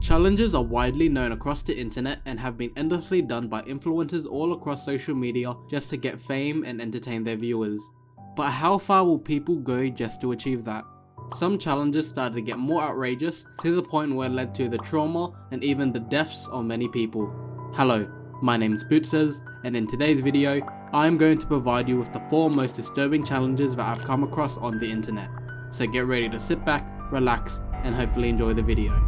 Challenges are widely known across the internet and have been endlessly done by influencers all across social media just to get fame and entertain their viewers. But how far will people go just to achieve that? Some challenges started to get more outrageous to the point where it led to the trauma and even the deaths of many people. Hello, my name is Bootsers, and in today's video, I am going to provide you with the 4 most disturbing challenges that I've come across on the internet. So get ready to sit back, relax, and hopefully enjoy the video.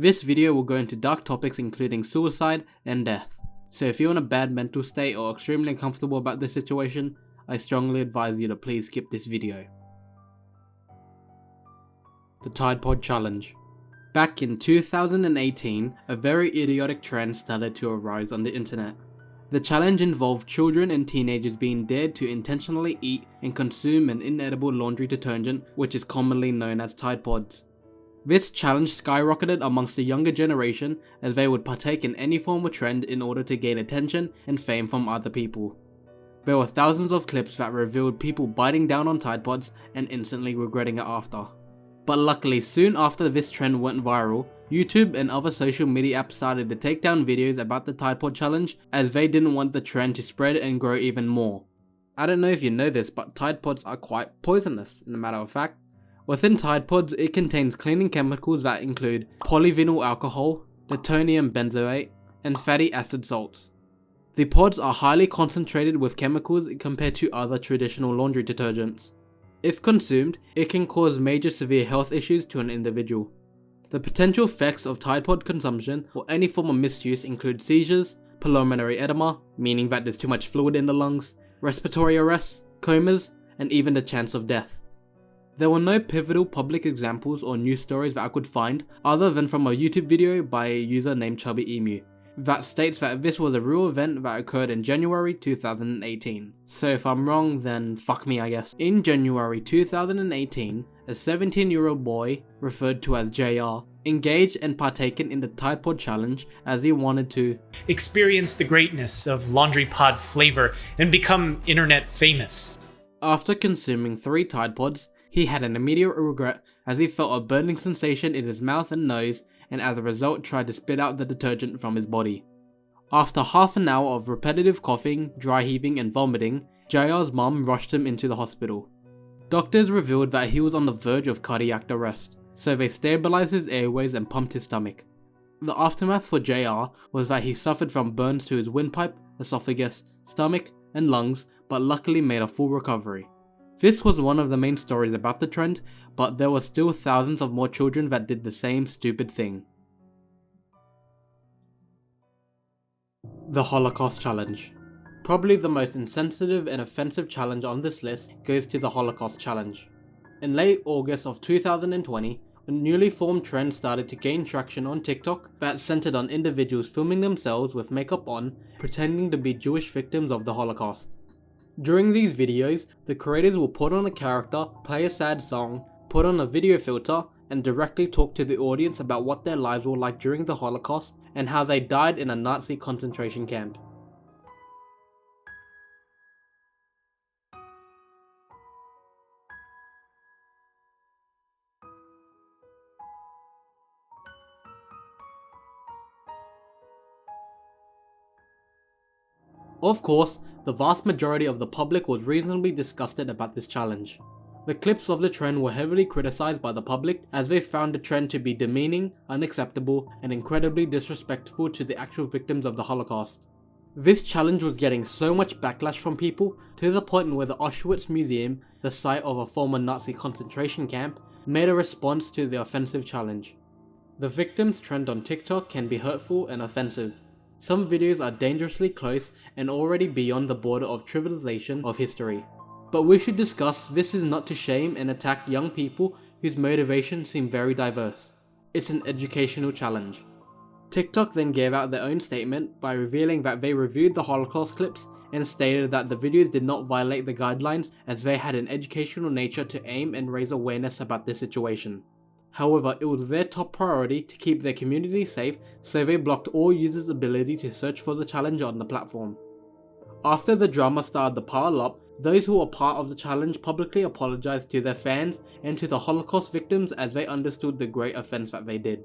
This video will go into dark topics including suicide and death. So if you're in a bad mental state or extremely uncomfortable about this situation, I strongly advise you to please skip this video. The Tide Pod Challenge. Back in 2018, a very idiotic trend started to arise on the internet. The challenge involved children and teenagers being dared to intentionally eat and consume an inedible laundry detergent, which is commonly known as Tide Pods. This challenge skyrocketed amongst the younger generation as they would partake in any form of trend in order to gain attention and fame from other people. There were thousands of clips that revealed people biting down on Tide Pods and instantly regretting it after. But luckily, soon after this trend went viral, YouTube and other social media apps started to take down videos about the Tide Pod challenge as they didn't want the trend to spread and grow even more. I don't know if you know this, but Tide Pods are quite poisonous, in a matter of fact. Within Tide Pods, it contains cleaning chemicals that include polyvinyl alcohol, detonium benzoate, and fatty acid salts. The pods are highly concentrated with chemicals compared to other traditional laundry detergents. If consumed, it can cause major severe health issues to an individual. The potential effects of Tide Pod consumption or any form of misuse include seizures, pulmonary edema, meaning that there's too much fluid in the lungs, respiratory arrest, comas, and even the chance of death. There were no pivotal public examples or news stories that I could find other than from a YouTube video by a user named Chubby Emu that states that this was a real event that occurred in January 2018. So if I'm wrong, then fuck me, I guess. In January 2018, a 17-year-old boy, referred to as JR, engaged and partaken in the Tide Pod challenge as he wanted to experience the greatness of laundry pod flavor and become internet famous. After consuming 3 Tide Pods, he had an immediate regret as he felt a burning sensation in his mouth and nose, and as a result tried to spit out the detergent from his body. After half an hour of repetitive coughing, dry heaving and vomiting, JR's mum rushed him into the hospital. Doctors revealed that he was on the verge of cardiac arrest, so they stabilized his airways and pumped his stomach. The aftermath for JR was that he suffered from burns to his windpipe, esophagus, stomach and lungs, but luckily made a full recovery. This was one of the main stories about the trend, but there were still thousands of more children that did the same stupid thing. The Holocaust Challenge. Probably the most insensitive and offensive challenge on this list goes to the Holocaust Challenge. In late August of 2020, a newly formed trend started to gain traction on TikTok that centered on individuals filming themselves with makeup on, pretending to be Jewish victims of the Holocaust. During these videos, the creators will put on a character, play a sad song, put on a video filter, and directly talk to the audience about what their lives were like during the Holocaust and how they died in a Nazi concentration camp. Of course, the vast majority of the public was reasonably disgusted about this challenge. The clips of the trend were heavily criticized by the public as they found the trend to be demeaning, unacceptable, and incredibly disrespectful to the actual victims of the Holocaust. This challenge was getting so much backlash from people to the point where the Auschwitz Museum, the site of a former Nazi concentration camp, made a response to the offensive challenge. The victims' trend on TikTok can be hurtful and offensive. Some videos are dangerously close and already beyond the border of trivialization of history. But we should discuss this is not to shame and attack young people whose motivations seem very diverse. It's an educational challenge. TikTok then gave out their own statement by revealing that they reviewed the Holocaust clips and stated that the videos did not violate the guidelines as they had an educational nature to aim and raise awareness about this situation. However, it was their top priority to keep their community safe, so they blocked all users' ability to search for the challenge on the platform. After the drama started to pile up, Those who were part of the challenge publicly apologized to their fans and to the Holocaust victims as they understood the great offense that they did.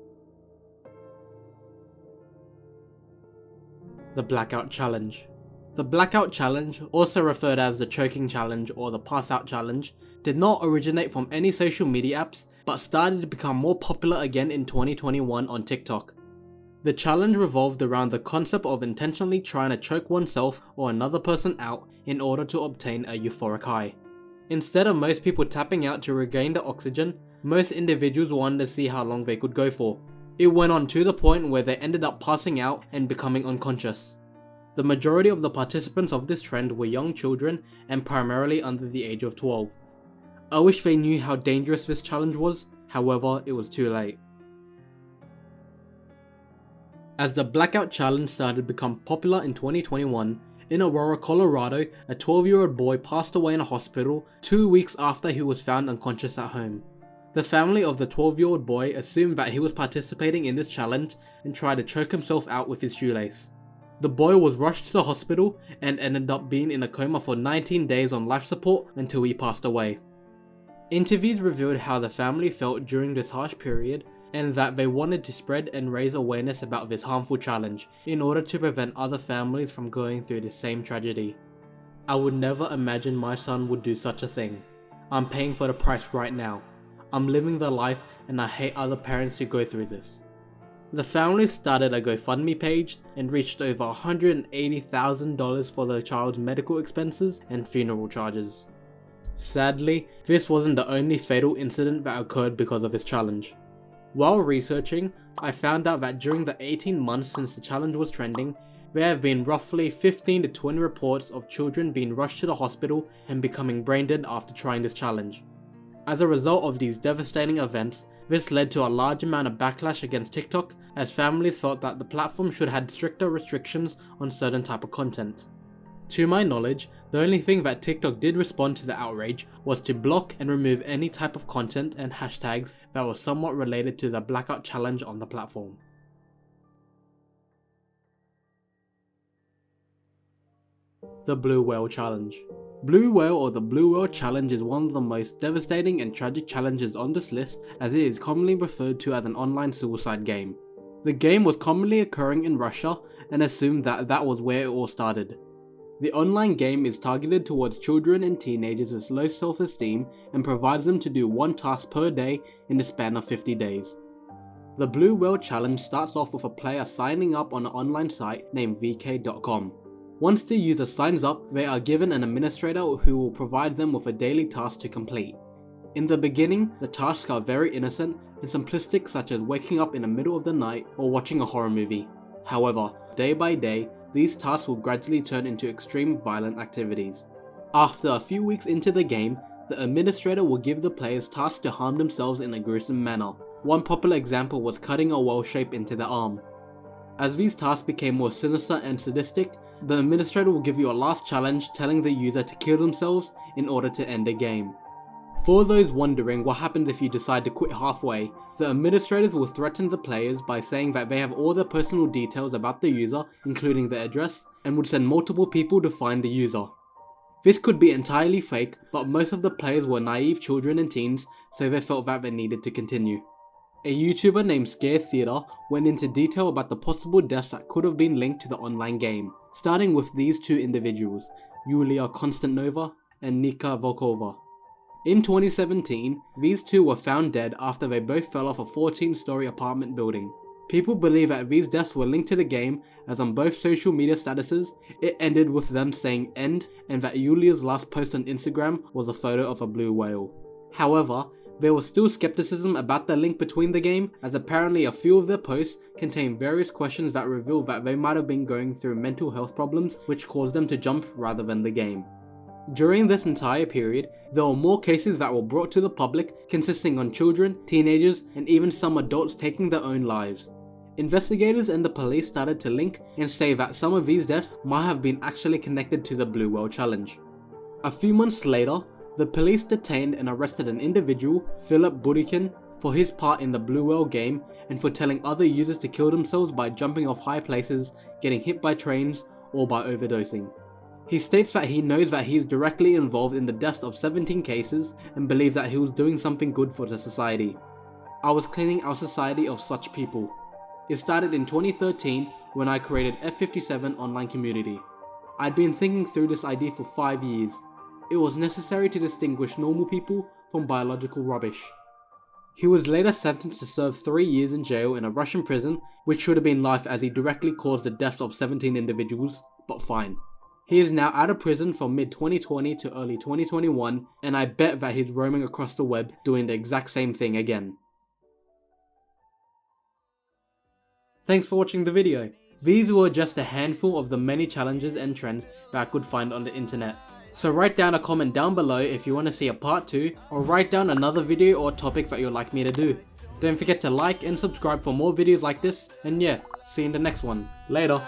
The Blackout Challenge. The Blackout Challenge, also referred as the Choking Challenge or the Pass Out Challenge, did not originate from any social media apps, but started to become more popular again in 2021 on TikTok. The challenge revolved around the concept of intentionally trying to choke oneself or another person out in order to obtain a euphoric high. Instead of most people tapping out to regain the oxygen, most individuals wanted to see how long they could go for. It went on to the point where they ended up passing out and becoming unconscious. The majority of the participants of this trend were young children and primarily under the age of 12. I wish they knew how dangerous this challenge was, however, it was too late. As the Blackout Challenge started to become popular in 2021, in Aurora, Colorado, a 12-year-old boy passed away in a hospital 2 weeks after he was found unconscious at home. The family of the 12-year-old boy assumed that he was participating in this challenge and tried to choke himself out with his shoelace. The boy was rushed to the hospital and ended up being in a coma for 19 days on life support until he passed away. Interviews revealed how the family felt during this harsh period and that they wanted to spread and raise awareness about this harmful challenge in order to prevent other families from going through the same tragedy. I would never imagine my son would do such a thing. I'm paying for the price right now. I'm living the life and I hate other parents to go through this. The family started a GoFundMe page and reached over $180,000 for the child's medical expenses and funeral charges. Sadly, this wasn't the only fatal incident that occurred because of this challenge. While researching, I found out that during the 18 months since the challenge was trending, there have been roughly 15 to 20 reports of children being rushed to the hospital and becoming brain dead after trying this challenge. As a result of these devastating events, this led to a large amount of backlash against TikTok, as families felt that the platform should have stricter restrictions on certain type of content. To my knowledge, the only thing that TikTok did respond to the outrage was to block and remove any type of content and hashtags that were somewhat related to the Blackout Challenge on the platform. The Blue Whale Challenge. Blue Whale or the Blue Whale Challenge is one of the most devastating and tragic challenges on this list, as it is commonly referred to as an online suicide game. The game was commonly occurring in Russia and assumed that that was where it all started. The online game is targeted towards children and teenagers with low self-esteem and provides them to do one task per day in the span of 50 days. The Blue Whale Challenge starts off with a player signing up on an online site named vk.com. Once the user signs up, they are given an administrator who will provide them with a daily task to complete. In the beginning, the tasks are very innocent and simplistic, such as waking up in the middle of the night or watching a horror movie. However, day by day, these tasks will gradually turn into extreme violent activities. After a few weeks into the game, the administrator will give the players tasks to harm themselves in a gruesome manner. One popular example was cutting a whale shape into their arm. As these tasks became more sinister and sadistic, the administrator will give you a last challenge telling the user to kill themselves in order to end the game. For those wondering what happens if you decide to quit halfway, the administrators will threaten the players by saying that they have all their personal details about the user, including their address, and would send multiple people to find the user. This could be entirely fake, but most of the players were naive children and teens, so they felt that they needed to continue. A YouTuber named Scare Theater went into detail about the possible deaths that could have been linked to the online game, starting with these two individuals, Yulia Konstantinova and Nika Volkova. In 2017, these two were found dead after they both fell off a 14-story apartment building. People believe that these deaths were linked to the game, as on both social media statuses, it ended with them saying end, and that Yulia's last post on Instagram was a photo of a blue whale. However, there was still skepticism about the link between the game, as apparently a few of their posts contained various questions that revealed that they might have been going through mental health problems which caused them to jump rather than the game. During this entire period, there were more cases that were brought to the public, consisting on children, teenagers, and even some adults taking their own lives. Investigators and the police started to link and say that some of these deaths might have been actually connected to the Blue Whale Challenge. A few months later, the police detained and arrested an individual, Philip Burikin, for his part in the Blue Whale game and for telling other users to kill themselves by jumping off high places, getting hit by trains, or by overdosing. He states that he knows that he is directly involved in the deaths of 17 cases and believes that he was doing something good for the society. I was cleaning our society of such people. It started in 2013 when I created F57 online community. I'd been thinking through this idea for 5 years. It was necessary to distinguish normal people from biological rubbish. He was later sentenced to serve 3 years in jail in a Russian prison, which should have been life as he directly caused the deaths of 17 individuals, but fine. He is now out of prison from mid 2020 to early 2021, and I bet that he's roaming across the web doing the exact same thing again. Thanks for watching the video. These were just a handful of the many challenges and trends that I could find on the internet. So write down a comment down below if you want to see a part 2, or write down another video or topic that you'd like me to do. Don't forget to like and subscribe for more videos like this, and yeah, see you in the next one. Later.